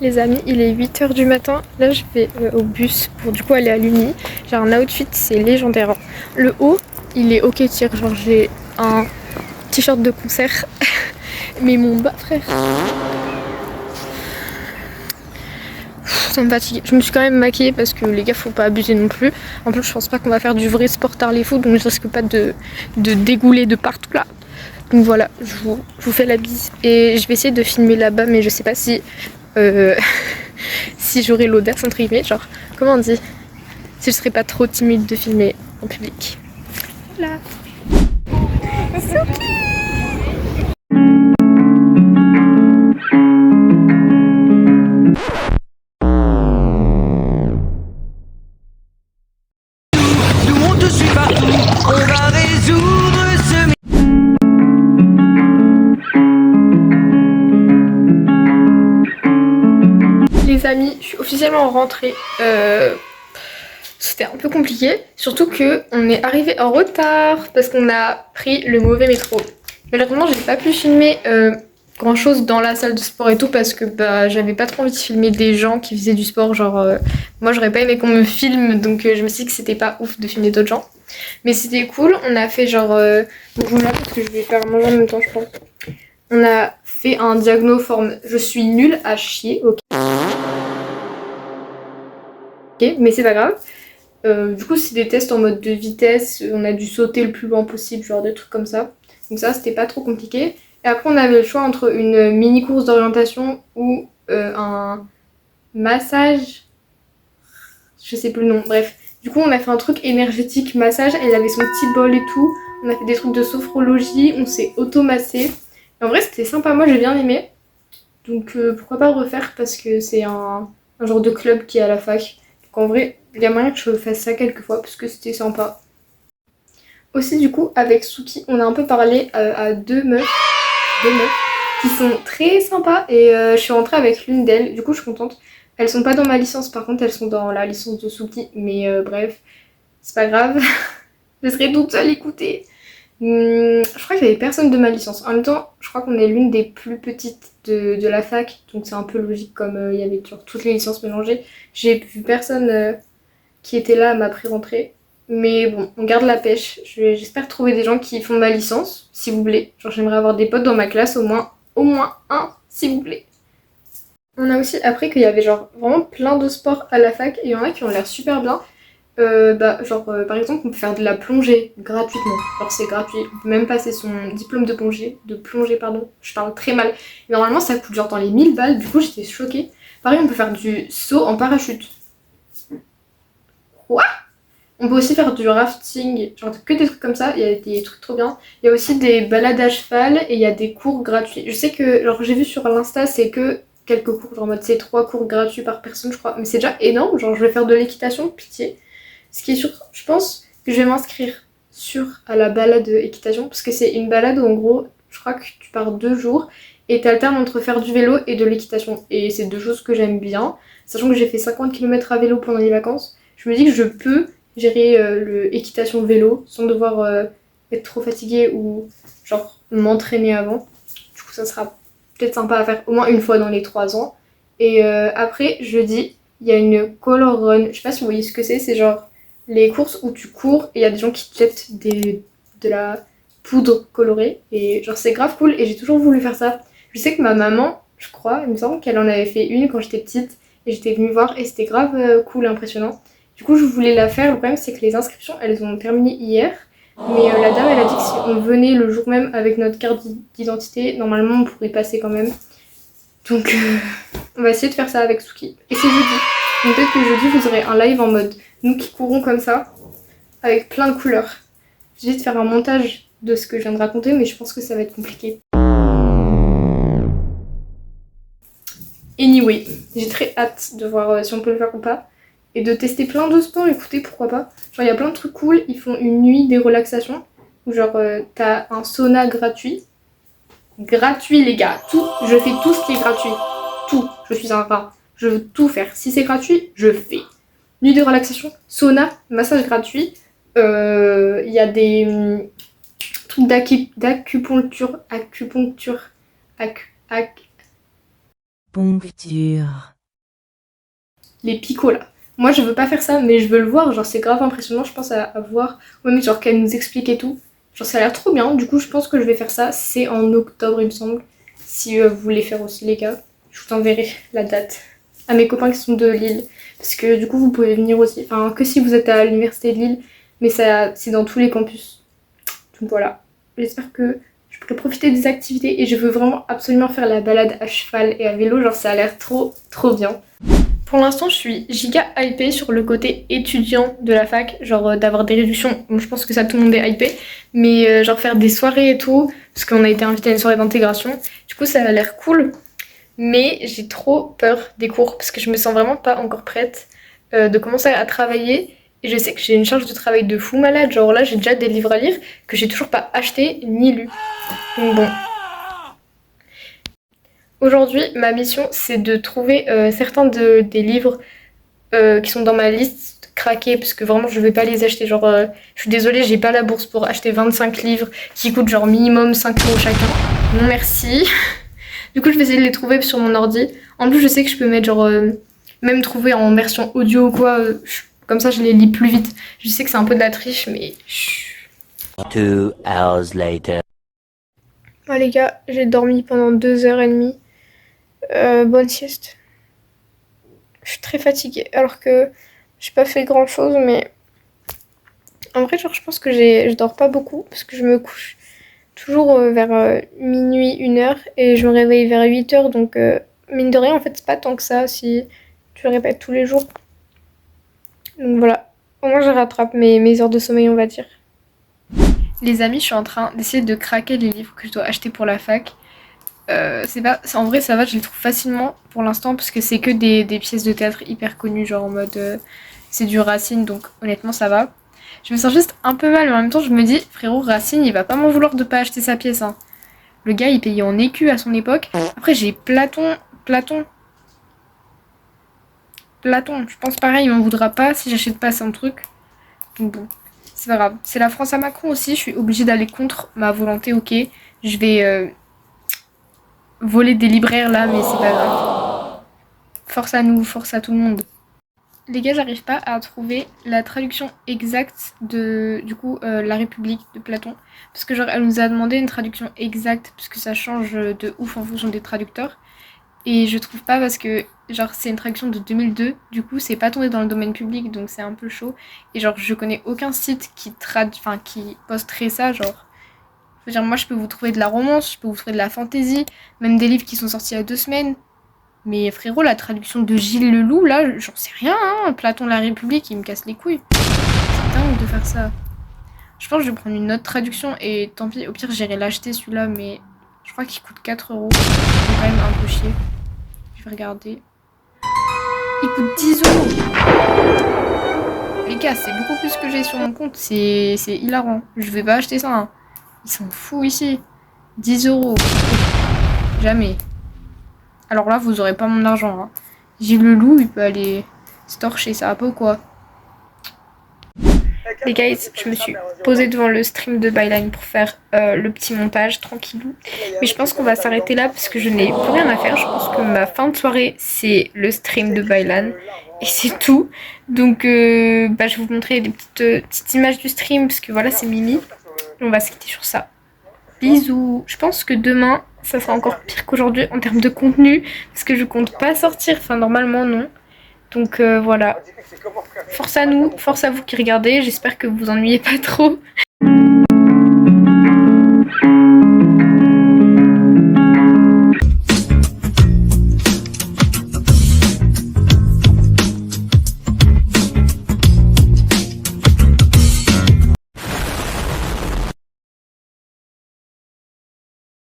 Les amis, il est 8 h du matin. Là, je vais au bus pour du coup aller à l'Uni. J'ai un outfit, c'est légendaire. Le haut, il est ok tir. Genre, j'ai un t-shirt de concert. Mais mon bas, frère, ça me fatigue. Je me suis quand même maquillée parce que les gars, faut pas abuser non plus. En plus, je pense pas qu'on va faire du vrai sport Harley-Foot, donc je risque pas de dégouler de partout là. Donc voilà, je vous fais la bise. Et je vais essayer de filmer là-bas, mais je sais pas si si j'aurai l'audace entre guillemets, genre comment on dit, si je serais pas trop timide de filmer en public. Voilà. Nous on te suit partout, on va résoudre ce Les amis, je suis officiellement rentrée. C'était un peu compliqué, surtout que on est arrivé en retard parce qu'on a pris le mauvais métro. Malheureusement, j'ai pas pu filmer grand chose dans la salle de sport et tout parce que bah j'avais pas trop envie de filmer des gens qui faisaient du sport. Genre, moi j'aurais pas aimé qu'on me filme, donc je me suis dit que c'était pas ouf de filmer d'autres gens. Mais c'était cool, on a fait genre. Donc je vous montre parce que je vais faire manger en même temps, je pense. On a fait un diagno forme je suis nulle à chier, ok. Mais c'est pas grave. Du coup, c'est des tests en mode de vitesse. On a dû sauter le plus loin possible, genre des trucs comme ça. Donc ça, c'était pas trop compliqué. Et après, on avait le choix entre une mini course d'orientation ou un massage. Je sais plus le nom. Bref. Du coup, on a fait un truc énergétique massage. Elle avait son petit bol et tout. On a fait des trucs de sophrologie. On s'est auto-massé. En vrai, c'était sympa. Moi, j'ai bien aimé. Donc pourquoi pas refaire parce que c'est un genre de club qui est à la fac. Donc en vrai, il y a moyen que je fasse ça quelques fois parce que c'était sympa. Aussi du coup avec Suki, on a un peu parlé à deux meufs qui sont très sympas et je suis rentrée avec l'une d'elles. Du coup je suis contente. Elles sont pas dans ma licence, par contre elles sont dans la licence de Suki. Mais bref, c'est pas grave. Je serai toute seule écoutée. Je crois qu'il y avait personne de ma licence. En même temps, je crois qu'on est l'une des plus petites de la fac, donc c'est un peu logique comme il y avait genre, toutes les licences mélangées. J'ai vu personne qui était là à ma pré-rentrée. Mais bon, on garde la pêche. J'espère trouver des gens qui font ma licence, s'il vous plaît. Genre j'aimerais avoir des potes dans ma classe, au moins un, s'il vous plaît. On a aussi appris qu'il y avait genre vraiment plein de sports à la fac et il y en a qui ont l'air super bien. Par exemple, on peut faire de la plongée gratuitement. Genre, c'est gratuit. On peut même passer son diplôme de plongée, pardon. Je parle très mal. Et normalement, ça coûte genre dans les 1000 balles. Du coup, j'étais choquée. Pareil, on peut faire du saut en parachute. Quoi? On peut aussi faire du rafting. Genre, que des trucs comme ça. Il y a des trucs trop bien. Il y a aussi des balades à cheval et il y a des cours gratuits. Je sais que, genre, j'ai vu sur l'Insta, c'est que quelques cours. Genre, en mode, c'est 3 cours gratuits par personne, je crois. Mais c'est déjà énorme. Genre, je vais faire de l'équitation, pitié. Ce qui est sûr, je pense que je vais m'inscrire à la balade équitation parce que c'est une balade où en gros, je crois que tu pars 2 jours et t'alternes entre faire du vélo et de l'équitation. Et c'est deux choses que j'aime bien. Sachant que j'ai fait 50 km à vélo pendant les vacances, je me dis que je peux gérer le équitation vélo sans devoir être trop fatiguée ou genre m'entraîner avant. Du coup, ça sera peut-être sympa à faire au moins une fois dans les 3 ans. Et après, jeudi, il y a une color run. Je sais pas si vous voyez ce que c'est genre les courses où tu cours et il y a des gens qui te jettent de la poudre colorée et genre c'est grave cool et j'ai toujours voulu faire ça. Je sais que ma maman, je crois, il me semble qu'elle en avait fait une quand j'étais petite et j'étais venue voir et c'était grave cool, impressionnant. Du coup je voulais la faire, le problème c'est que les inscriptions elles ont terminé hier mais la dame elle a dit que si on venait le jour même avec notre carte d'identité, normalement on pourrait passer quand même. Donc on va essayer de faire ça avec Suki. Et c'est jeudi. Donc peut-être que jeudi vous aurez un live en mode nous qui courons comme ça, avec plein de couleurs. J'ai de faire un montage de ce que je viens de raconter, mais je pense que ça va être compliqué. Anyway, j'ai très hâte de voir si on peut le faire ou pas. Et de tester plein de sports, écoutez, pourquoi pas. Genre, il y a plein de trucs cool. Ils font une nuit des relaxations, où genre, t'as un sauna gratuit. Gratuit, les gars. Tout, je fais tout ce qui est gratuit. Tout. Je suis un rat. Je veux tout faire. Si c'est gratuit, je fais. Nuit de relaxation, sauna, massage gratuit. Il y a des trucs d'acupuncture. Poncture. Les picots là. Moi je veux pas faire ça, mais je veux le voir, genre c'est grave impressionnant, je pense à voir. Ouais, mais genre qu'elle nous explique et tout. Genre ça a l'air trop bien, du coup je pense que je vais faire ça. C'est en octobre il me semble. Si vous voulez faire aussi les gars, je vous enverrai la date à mes copains qui sont de Lille. Parce que du coup vous pouvez venir aussi, enfin que si vous êtes à l'université de Lille, mais ça c'est dans tous les campus. Donc voilà, j'espère que je pourrai profiter des activités et je veux vraiment absolument faire la balade à cheval et à vélo, genre ça a l'air trop bien. Pour l'instant je suis giga hypée sur le côté étudiant de la fac, genre d'avoir des réductions, bon, je pense que ça tout le monde est hypé, mais genre faire des soirées et tout, parce qu'on a été invité à une soirée d'intégration, du coup ça a l'air cool. Mais j'ai trop peur des cours parce que je me sens vraiment pas encore prête de commencer à travailler. Et je sais que j'ai une charge de travail de fou malade. Genre là, j'ai déjà des livres à lire que j'ai toujours pas acheté ni lu. Donc bon. Aujourd'hui, ma mission, c'est de trouver certains des livres qui sont dans ma liste craqués parce que vraiment, je vais pas les acheter. Genre, je suis désolée, j'ai pas la bourse pour acheter 25 livres qui coûtent genre minimum 5 € chacun. Non, merci. Du coup, je vais essayer de les trouver sur mon ordi. En plus, je sais que je peux mettre genre... même trouver en version audio ou quoi. Comme ça, je les lis plus vite. Je sais que c'est un peu de la triche, mais... 2 hours later. Oh les gars, j'ai dormi pendant 2h30. Bonne sieste. Je suis très fatiguée, alors que j'ai pas fait grand chose, mais... En vrai, genre, je pense que je dors pas beaucoup, parce que je me couche toujours vers minuit, 1h, et je me réveille vers 8h, donc mine de rien, en fait, c'est pas tant que ça si tu le répètes tous les jours. Donc voilà, au moins je rattrape mes heures de sommeil, on va dire. Les amis, je suis en train d'essayer de craquer les livres que je dois acheter pour la fac. En vrai, ça va, je les trouve facilement pour l'instant, parce que c'est que des pièces de théâtre hyper connues, genre en mode... c'est du Racine, donc honnêtement, ça va. Je me sens juste un peu mal, mais en même temps, je me dis, frérot, Racine, il va pas m'en vouloir de pas acheter sa pièce. Hein. Le gars, il payait en écus à son époque. Après, j'ai Platon, je pense pareil, il m'en voudra pas si j'achète pas son truc. Donc bon, c'est pas grave. C'est la France à Macron aussi, je suis obligée d'aller contre ma volonté, ok. Je vais voler des libraires là, mais c'est pas grave. Force à nous, force à tout le monde. Les gars, j'arrive pas à trouver la traduction exacte de, du coup, La République de Platon. Parce que genre, elle nous a demandé une traduction exacte, parce que ça change de ouf en fonction des traducteurs. Et je trouve pas parce que, genre, c'est une traduction de 2002, du coup, c'est pas tombé dans le domaine public, donc c'est un peu chaud. Et genre, je connais aucun site qui posterait ça, genre... Je veux dire, moi, je peux vous trouver de la romance, je peux vous trouver de la fantasy, même des livres qui sont sortis il y a 2 semaines. Mais frérot, la traduction de Gilles Leloup, là, j'en sais rien, hein. Platon, La République, il me casse les couilles. C'est dingue de faire ça. Je pense que je vais prendre une autre traduction et tant pis, au pire, j'irai l'acheter celui-là, mais je crois qu'il coûte 4 €. C'est quand même un peu chier. Je vais regarder. Il coûte 10 €. Les gars, c'est beaucoup plus que j'ai sur mon compte, c'est hilarant. Je vais pas acheter ça, hein. Ils sont fous ici. 10 €. Jamais. Alors là, vous aurez pas mon argent. Hein. Gilles Leloup, il peut aller se torcher, ça va pas ou quoi? Les guys, je me suis posée devant le stream de Byline pour faire le petit montage tranquillou. Mais je pense qu'on va s'arrêter là parce que je n'ai plus rien à faire. Je pense que ma fin de soirée, c'est le stream de Byline. Et c'est tout. Donc, je vais vous montrer des petites images du stream parce que voilà, c'est Mimi. On va se quitter sur ça. Bisous. Je pense que demain, ça sera encore pire qu'aujourd'hui en termes de contenu. Parce que je compte pas sortir. Enfin, normalement, non. Donc voilà. Force à nous, force à vous qui regardez. J'espère que vous vous ennuyez pas trop.